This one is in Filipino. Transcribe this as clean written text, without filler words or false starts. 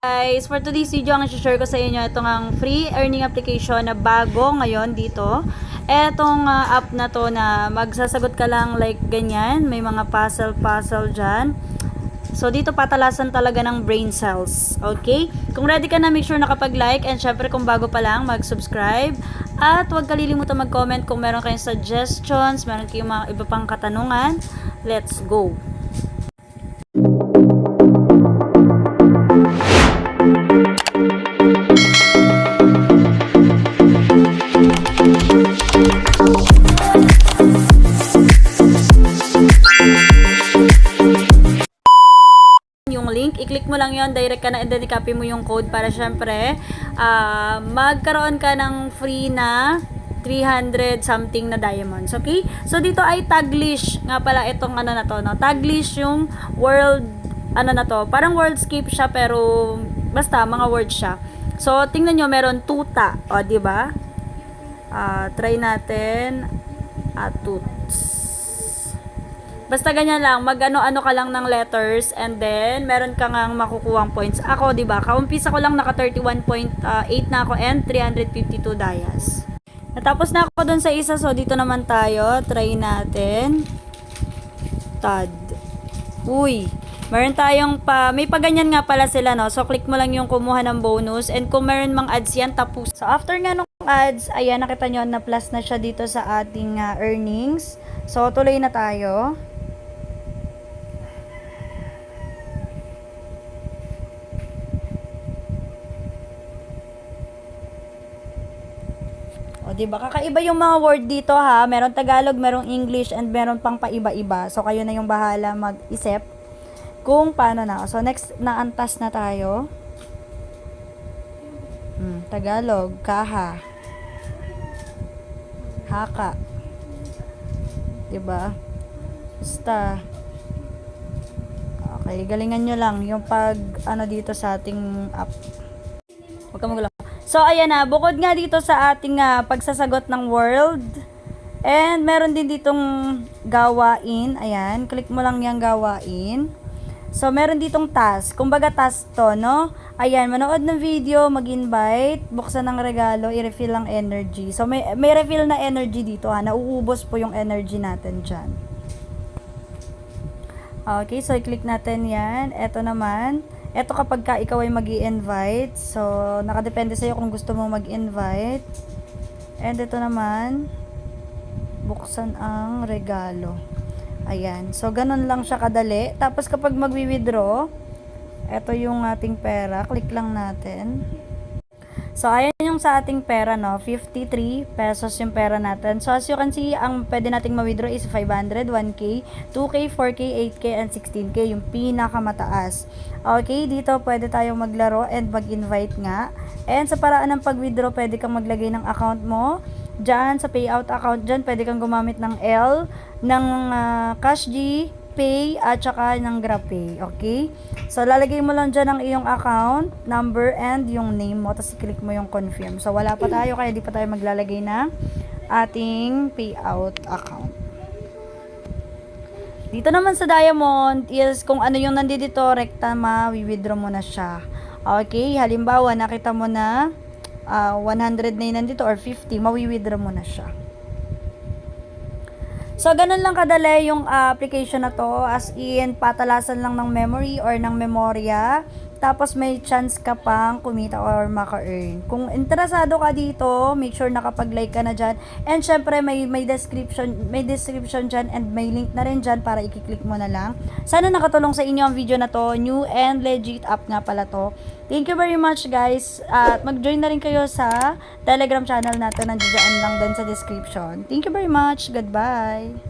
Guys, for today's video, ang share ko sa inyo itong ang free earning application na bago ngayon dito. Etong app na to na magsasagot ka lang like ganyan, may mga puzzle dyan. So dito patalasan talaga ng brain cells. Okay? Kung ready ka na, make sure nakapag-like, and syempre kung bago pa lang, mag-subscribe. At huwag kalilimutan mag-comment kung meron kayong suggestions, meron kayong mga iba pang katanungan. Let's go! Link, i-click mo lang yon, direct ka na, and then i-copy mo yung code para syempre magkaroon ka ng free na 300 something na diamonds. Okay? So dito ay Taglish nga pala itong ano na to, no? Taglish yung world ano na to, parang worldscape siya pero basta mga words siya. So tingnan nyo, meron tuta, o di ba? Try natin tuts. Basta ganyan lang, mag-ano-ano ka lang ng letters, and then meron ka ngang makukuhang points. Ako, 'di ba? Kaumpisa ko lang, naka 31.8 na ako and 352 dias. Natapos na ako doon sa isa, so dito naman tayo, try natin. Tad. Uy, meron tayong may paganyan nga pala sila, no? So click mo lang yung kumuha ng bonus, and kung meron mang ads yan, tapos. So after nga nung ads, ayan, nakita nyo na plus na siya dito sa ating earnings. So tuloy na tayo. O, diba? Kakaiba yung mga word dito, ha. Meron Tagalog, merong English, and meron pang paiba-iba. So, kayo na yung bahala mag-isip kung paano na. So, next, naantas na tayo. Tagalog, kaha. Haka. Diba? Basta. Okay, galingan nyo lang yung pag, dito sa ating app. Huwag ka magulang. So, ayan na, bukod nga dito sa ating pagsasagot ng world, and meron din ditong gawain, ayan, click mo lang yung gawain. So, meron ditong task, kumbaga task to, no? Ayan, manood ng video, mag-invite, buksan ng regalo, i-refill ang energy. So, may refill na energy dito, ha, nauubos po yung energy natin dyan. Okay, so i-click natin yan. Eto naman, eto kapag ka ikaw ay mag-i-invite. So, nakadepende sa'yo kung gusto mong mag-invite. And ito naman, buksan ang regalo. Ayan. So, ganun lang siya kadali. Tapos kapag mag-withdraw, eto yung ating pera. Click lang natin. So, ayan yung sa ating pera, no? 53 pesos yung pera natin. So, as you can see, ang pwede nating ma-withdraw is 500, 1K, 2K, 4K, 8K, and 16K. Yung pinakamataas. Okay, dito pwede tayong maglaro and mag-invite nga. And sa paraan ng pag-withdraw, pwede kang maglagay ng account mo. Diyan, sa payout account, dyan, pwede kang gumamit ng L, ng CashG, Pay, at saka ng GrabPay. Okay? So, lalagay mo lang dyan ang iyong account, number, and yung name mo. Tapos, i-click mo yung confirm. So, wala pa tayo, kaya di pa tayo maglalagay na ating payout account. Dito naman sa Diamond, is kung ano yung nandito, rekta, ma-withdraw mo na siya. Okay? Halimbawa, nakita mo na 100 na yun nandito or 50, ma-withdraw mo na siya. So, ganun lang kadali yung application na to. As in, patalasan lang ng memory or ng memorya. Tapos, may chance ka pang kumita or maka-earn. Kung interesado ka dito, make sure nakapag-like ka na dyan. And, syempre, may description dyan, and may link na rin dyan para i-click mo na lang. Sana nakatulong sa inyo ang video na to. New and legit app nga pala to. Thank you very much, guys. At mag-join na rin kayo sa Telegram channel natin. Nandiyan lang din sa description. Thank you very much. Goodbye.